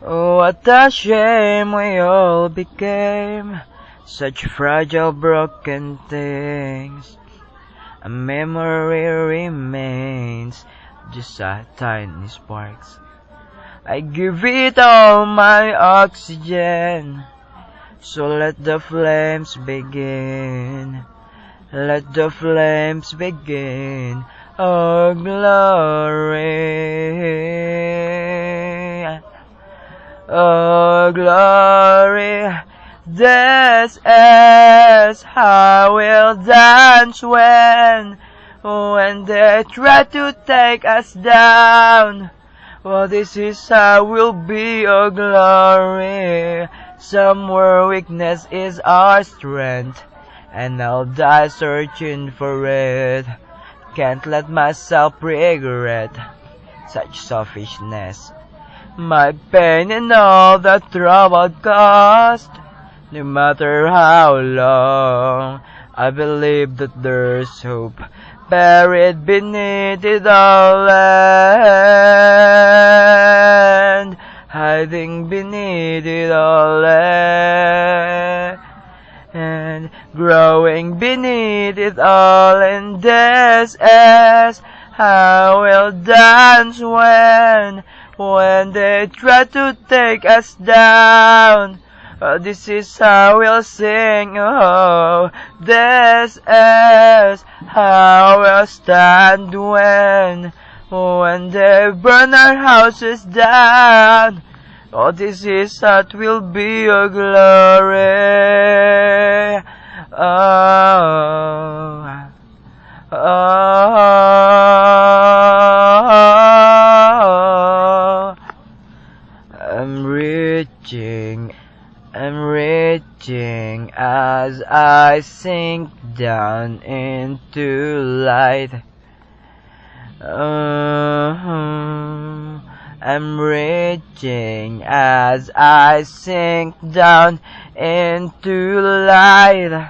Oh, what a shame we all became such fragile, broken things. A memory remains, just a tiny sparks. I give it all my oxygen, so let the flames begin. Let the flames begin. Oh, glory. Oh, glory. This is how we'll dance when they try to take us down. Well, this is how we'll be, oh glory. Somewhere weakness is our strength, and I'll die searching for it. Can't let myself regret such selfishness. My pain and all the trouble caused. No matter how long, I believe that there's hope buried beneath it all, and hiding beneath it all, and growing beneath it all. And this is how we'll dance when they try to take us down. Oh, this is how we'll sing. Oh, this is how we'll stand when they burn our houses down. Oh, this is what will be your glory. Oh, oh, I'm reaching as I sink down into light. I'm reaching as I sink down into light.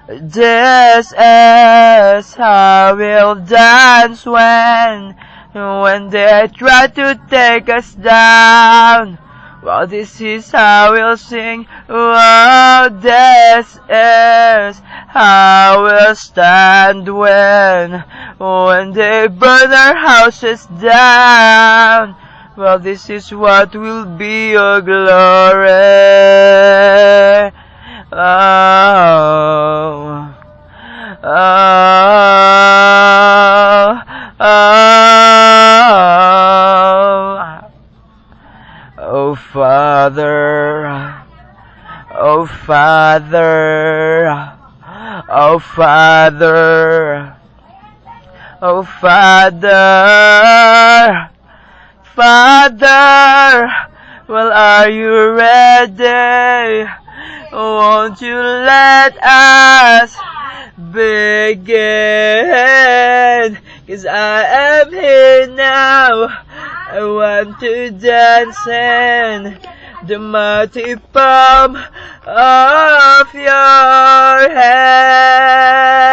This is how we'll dance when they try to take us down. Well, this is how we'll sing. Oh, this is how we'll stand when they burn our houses down. Well, this is what will be your glory. Oh, oh, oh. Oh Father, oh Father, oh Father, oh Father, Father, well, are you ready? Won't you let us begin? 'Cause I am here now. I want to dance in the mighty palm of your hand.